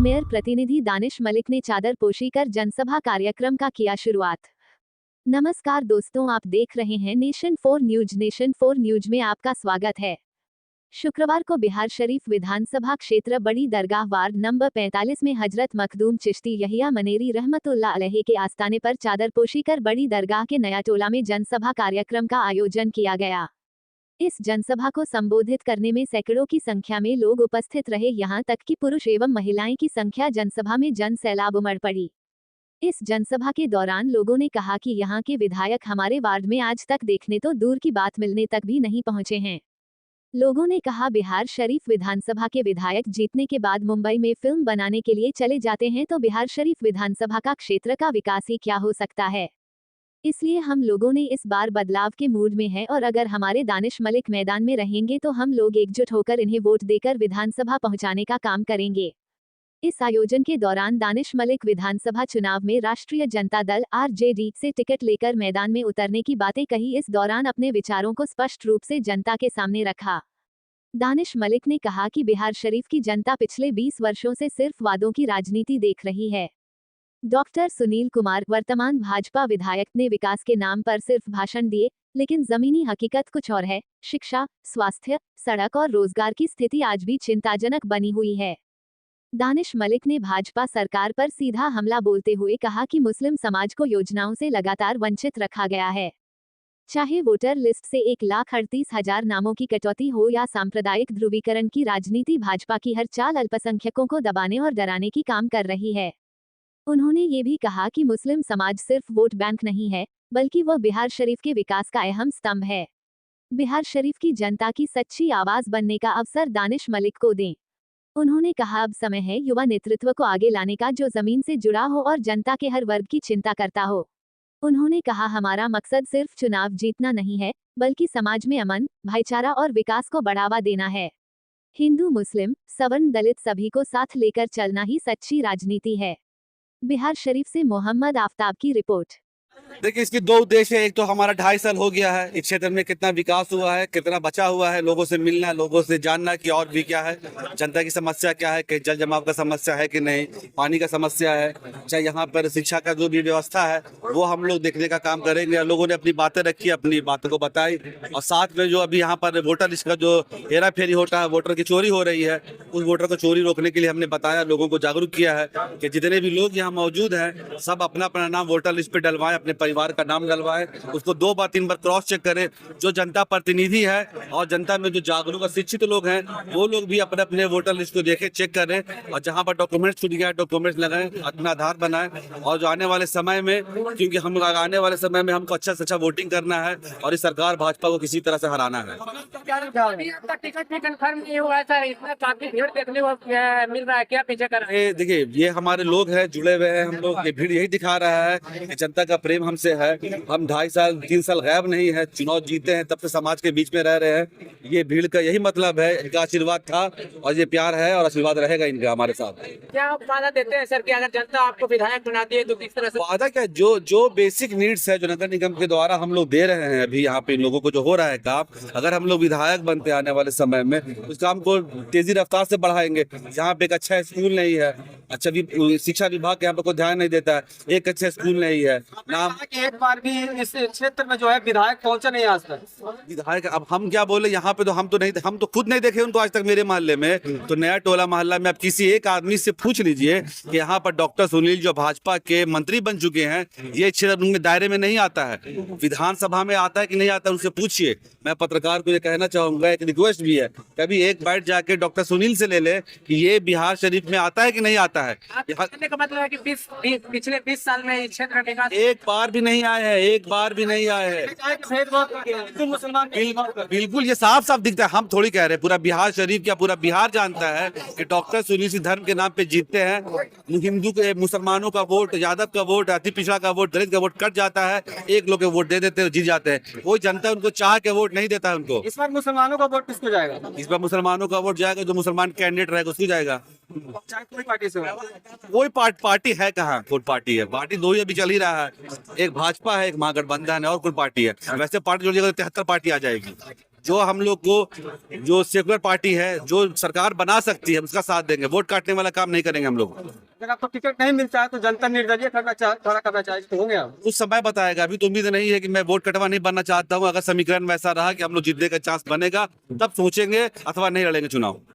Mayor प्रतिनिधि दानिश मलिक ने चादर पोशी कर जनसभा कार्यक्रम का किया शुरुआत। नमस्कार दोस्तों, आप देख रहे हैं नेशन 4 न्यूज। नेशन 4 न्यूज में आपका स्वागत है। शुक्रवार को बिहार शरीफ विधानसभा क्षेत्र बड़ी दरगाह वार्ड नंबर 45 में हजरत मखदूम चिश्ती यहिया मनेरी रहमतुल्लाह अलैहि के आस्थाने पर चादर पोशी कर बड़ी दरगाह के नया टोला में जनसभा कार्यक्रम का आयोजन किया गया। इस जनसभा को संबोधित करने में सैकड़ों की संख्या में लोग उपस्थित रहे, यहां तक कि पुरुष एवं महिलाएं की संख्या जनसभा में जन सैलाब उमड़ पड़ी। इस जनसभा के दौरान लोगों ने कहा कि यहां के विधायक हमारे वार्ड में आज तक देखने तो दूर की बात मिलने तक भी नहीं पहुंचे हैं। लोगों ने कहा, बिहार शरीफ विधानसभा के विधायक जीतने के बाद मुंबई में फिल्म बनाने के लिए चले जाते हैं तो बिहार शरीफ विधानसभा का क्षेत्र का विकास ही क्या हो सकता है। इसलिए हम लोगों ने इस बार बदलाव के मूड में है और अगर हमारे दानिश मलिक मैदान में रहेंगे तो हम लोग एकजुट होकर इन्हें वोट देकर विधानसभा पहुंचाने का काम करेंगे। इस आयोजन के दौरान दानिश मलिक विधानसभा चुनाव में राष्ट्रीय जनता दल (आरजेडी) से टिकट लेकर मैदान में उतरने की बातें कही। इस दौरान अपने विचारों को स्पष्ट रूप से जनता के सामने रखा। दानिश मलिक ने कहा कि बिहार शरीफ की जनता पिछले 20 वर्षों से सिर्फ वादों की राजनीति देख रही है। डॉक्टर सुनील कुमार, वर्तमान भाजपा विधायक, ने विकास के नाम पर सिर्फ भाषण दिए, लेकिन जमीनी हकीकत कुछ और है। शिक्षा, स्वास्थ्य, सड़क और रोजगार की स्थिति आज भी चिंताजनक बनी हुई है। दानिश मलिक ने भाजपा सरकार पर सीधा हमला बोलते हुए कहा कि मुस्लिम समाज को योजनाओं से लगातार वंचित रखा गया है। चाहे वोटर लिस्ट से 1,38,000 नामों की कटौती हो या सांप्रदायिक ध्रुवीकरण की राजनीति, भाजपा की हर चाल अल्पसंख्यकों को दबाने और डराने की काम कर रही है। उन्होंने ये भी कहा कि मुस्लिम समाज सिर्फ वोट बैंक नहीं है, बल्कि वह बिहार शरीफ के विकास का अहम स्तंभ है। बिहार शरीफ की जनता की सच्ची आवाज बनने का अवसर दानिश मलिक को दें। उन्होंने कहा, अब समय है युवा नेतृत्व को आगे लाने का जो जमीन से जुड़ा हो और जनता के हर वर्ग की चिंता करता हो। उन्होंने कहा, हमारा मकसद सिर्फ चुनाव जीतना नहीं है, बल्कि समाज में अमन, भाईचारा और विकास को बढ़ावा देना है। हिंदू, मुस्लिम, सवर्ण, दलित सभी को साथ लेकर चलना ही सच्ची राजनीति है। बिहार शरीफ से मोहम्मद आफ्ताब की रिपोर्ट। देखिए, इसकी दो उद्देश्य है। एक तो हमारा 2.5 साल हो गया है, इस क्षेत्र में कितना विकास हुआ है, कितना बचा हुआ है, लोगों से मिलना, लोगों से जानना कि और भी क्या है, जनता की समस्या क्या है, कि जल जमाव का समस्या है कि नहीं, पानी का समस्या है, चाहे यहाँ पर शिक्षा का जो भी व्यवस्था है वो हम लोग देखने का काम करेंगे। लोगों ने अपनी बातें रखी, अपनी बातों को बताई, और साथ में जो अभी यहाँ पर वोटर लिस्ट का जो हेरा फेरी होता है, वोटर की चोरी हो रही है, उस वोटर को चोरी रोकने के लिए हमने बताया, लोगों को जागरूक किया है कि जितने भी लोग यहाँ मौजूद हैं सब अपना अपना नाम वोटर लिस्ट पे डलवाएं, अपने परिवार का नाम डलवाएं, उसको 2 बार 3 बार क्रॉस चेक करें। जो जनता प्रतिनिधि है और जनता में जो जागरूक और शिक्षित लोग हैं वो लोग भी अपने अपने वोटर लिस्ट को देखें, चेक करें, और जहां पर डॉक्यूमेंट्स छूट गया डॉक्यूमेंट्स लगाएं, अपना आधार बनाएं। और जो आने वाले समय में, क्योंकि हम आने वाले समय में हमको अच्छा से अच्छा वोटिंग करना है और इस सरकार भाजपा को किसी तरह से हराना है। टिकट भी कंफर्म नहीं हुआ है सर, इतना काफी भीड़ देखने को मिल रहा है, क्या पीछे कर रहे हैं? देखिए, ये हमारे लोग हैं, जुड़े हुए हैं हम लोग, ये भीड़ यही दिखा रहा है कि जनता का प्रेम हमसे है। हम 2.5 साल 3 साल गायब नहीं है, चुनाव जीते हैं, तब से समाज के बीच में रह रहे हैं। ये भीड़ का यही मतलब है, इनका आशीर्वाद था और ये प्यार है और आशीर्वाद रहेगा इनका हमारे साथ। क्या आप वादा देते हैं सर कि अगर जनता आपको विधायक बनाती है तो किस तरह से? वादा क्या, जो बेसिक नीड्स है जो नगर निगम के द्वारा हम लोग दे रहे हैं अभी यहाँ पे लोगों को जो हो रहा है काम, अगर हम लोग विधायक बनते आने वाले समय में उस काम को तेजी रफ्तार से बढ़ाएंगे। यहाँ पे एक अच्छा स्कूल नहीं है, अच्छा भी शिक्षा विभाग यहाँ पे कोई ध्यान नहीं देता है, एक अच्छा स्कूल नहीं है, नाम एक बार भी इस क्षेत्र में जो है विधायक पहुंचा नहीं आज तक। विधायक, अब हम क्या बोले, यहाँ पे तो हम तो खुद नहीं देखे उनको आज तक मेरे मोहल्ले में। तो नया टोला मोहल्ला में आप किसी एक आदमी से पूछ लीजिए कि यहाँ पर डॉक्टर सुनील जो भाजपा के मंत्री बन चुके हैं, ये क्षेत्र उनके दायरे में नहीं आता है, विधानसभा में आता है कि नहीं आता है, उनसे पूछिए। मैं पत्रकार को ये कहना चाहूंगा, एक रिक्वेस्ट भी है, कभी एक बाइट जाके डॉक्टर सुनील से ले ले कि ये बिहार शरीफ में आता है कि नहीं आता है। का मतलब है कि पिछले 20 साल में क्षेत्र में एक बार भी नहीं आए हैं, एक बार भी नहीं आए हैं। मुसलमान बिल्कुल, ये साफ साफ दिखता है। हम थोड़ी कह रहे हैं, पूरा बिहार शरीफ क्या पूरा बिहार जानता है कि डॉक्टर सुनील सिंह धर्म के नाम पे जीतते हैं। हिंदू के, मुसलमानों का वोट, यादव का वोट, अति पिछड़ा का वोट, दलित का वोट कट जाता है, एक लोग के वोट दे देते हैं, जीत जाते हैं। कोई जनता उनको चाह के वोट नहीं देता है उनको। इस बार मुसलमानों का वोट किसको जाएगा? इस बार मुसलमानों का वोट जाएगा, जो मुसलमान कैंडिडेट रहेगा उसको जाएगा। चाहे कोई पार्टी से हो। कोई पार्टी है कहाँ, कोई पार्टी है? पार्टी 2 ही अभी चल ही रहा है, एक भाजपा है, एक महागठबंधन है, और कोई पार्टी है? वैसे पार्टी जोड़िएगा तो 73 पार्टी आ जाएगी। जो हम लोग को जो सेकुलर पार्टी है जो सरकार बना सकती है उसका साथ देंगे। वोट काटने वाला काम नहीं करेंगे हम लोग। अगर आपको टिकट नहीं मिलता है तो जनता निर्दलीय खड़ा करना चाहिए तो होंगे आप? उस समय बताएगा, अभी तो उम्मीद नहीं है कि मैं वोट कटवा नहीं बनना चाहता हूँ। अगर समीकरण वैसा रहा कि हम लोग जीतने का चांस बनेगा तब सोचेंगे, अथवा नहीं लड़ेंगे चुनाव।